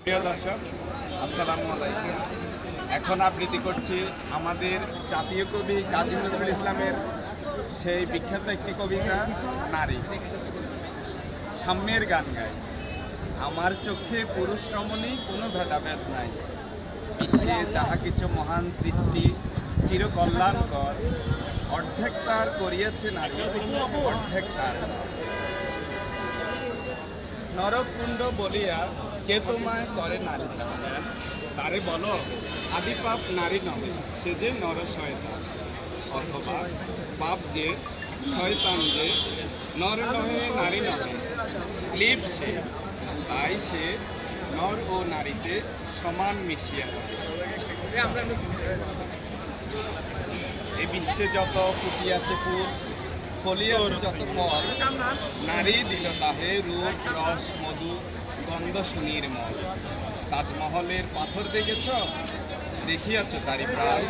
প্রিয় দর্শক, আসসালামু আলাইকুম। এখন আবৃত্তি করছি আমাদের জাতীয় কবি কাজী নজরুল ইসলামের সেই বিখ্যাত একটি কবিতা নারী। সাম্যের গান গাই। আমার চোখে পুরুষ রমণী কোনো ভেদাভেদ নাই। বিশ্বে যাহা কিছু মহান সৃষ্টি চিরকল্যাণকর, অর্ধেক তার করিয়াছে নারী, অর্ধেক তার। নরকুণ্ড বলিয়া কে তোমায় করে নারী দান, তারে বলো আদিপাপ নারী নহে, সে যে নর শয়তান। অথবা পাপ যে শয়তান যে নর নহে নারী নহে, ক্লিব সে, তাই সে নর ও নারীতে সমান মিশিয়া থাকে। এই বিশ্বে যত ফুটিয়াছে ফুল, ফলিয়াছে যত ফল, নারী দিল তাহে রূপ রস মধু গন্ধ সুনির্মল। তাজমহলের পাথর দেখেছ, দেখিয়াছ তারি প্রায়,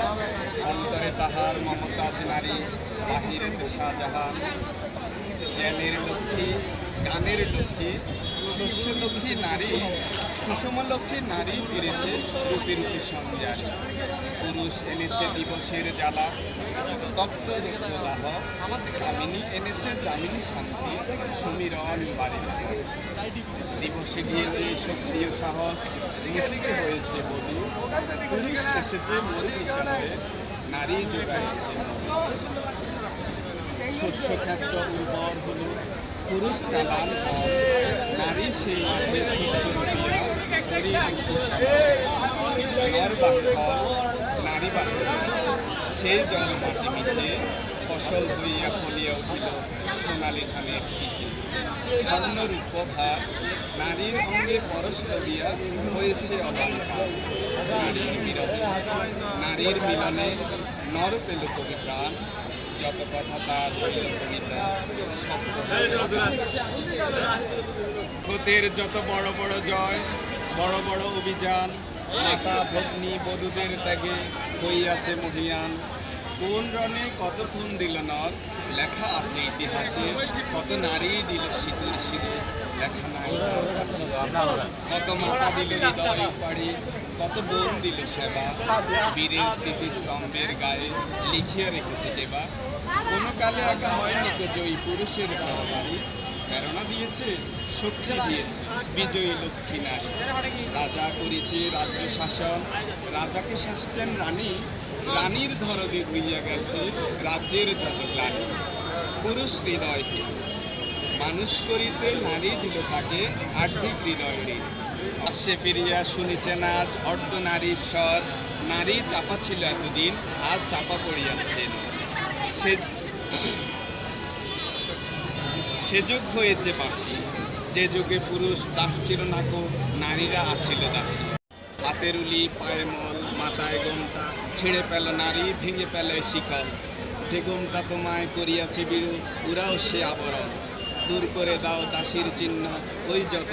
অন্তরে তাহার মমতাজ নারী, বাহিরেতে শাহজাহান। জ্ঞানের লক্ষ্মী গানের লক্ষ্মী শস্যলক্ষ্মী নারী, সুষমলক্ষ্মী নারী ফিরেছে রূপে রূপে সংজারি। পুরুষ এনেছে দিবসের জ্বালা, তপ্ত রুদ্রদাহ, কামিনী এনেছে জামিনী শান্তি, সমীরণ বাড়ি। দিবসে গিয়েছে শক্তি ও সাহস, মুশিকে হয়েছে বধূ, পুরুষ এসেছে মরু হিসাবে, নারী জোগাইছে। শস্যক্ষেত্র উর্বর হল, পুরুষ চালান কম, নারী সেই মাঠে শস্য রুপিয়া করি নর বাহল, নারী বাহল। সেই জল মাটি মিশে ফসল ধুইয়া ফলিয়া উঠিল সোনালী ধানের শিশি। স্বর্ণরূপ ভার নারীর অঙ্গে পরশ দিয়া হয়েছে অলঙ্কার। নারীর মিলনে নর পেল কবি প্রাণ, যত কথা তার হইল কবিতা ভূতের যত বড় বড় জয়, বড় বড় অভিযান, মাতা ভগ্নী বধূদের ত্যাগে হইয়াছে মহিয়ান। কোন রণে কত খুন দিল নর, লেখা আছে ইতিহাসে, কত নারী দিল সিঁদুর সিঁদুর, লেখা নাই। কত মাতা দিল হৃদয় পাড়ি, কত বোন দিল সেবা, বীরের স্মৃতিস্তম্ভের গায়ে লিখিয়া রেখেছে যেবা। কোনো কালে একা হয়নি তো জয়ী পুরুষের বাড়ি, প্রেরণা দিয়েছে শক্তি দিয়েছে বিজয়ী লক্ষ্মী নারী। রাজা করেছে রাজ্য শাসন, রাজাকে শাসিতেন রানী, রানীর ধরবে হইয়া গেছে রাজ্যের যত প্রাণী। পুরুষ হৃদয়কে মানুষ করিতে নারী দিল তাকে আর্থিক হৃদয় ঋণ। আসছে পেরিয়া শুনিছেন আজ অর্ধ নারীর স্বর, নারী চাপা ছিল এতদিন, আজ চাপা পড়িয়াছেন। সে যুগ হয়েছে বাসি, যে যুগে পুরুষ দাস ছিল না কো, নারীরা আছিল দাসী। হাতের উলি পায়ে মল মাথায় গোমটা, ছিঁড়ে পেল নারী ভেঙে পেল শিকল। যে গোমটা তোমায় করিয়াছে বিরূপ, উড়াও সে আবরণ, দূর করে দাও দাসীর চিহ্ন ওই যত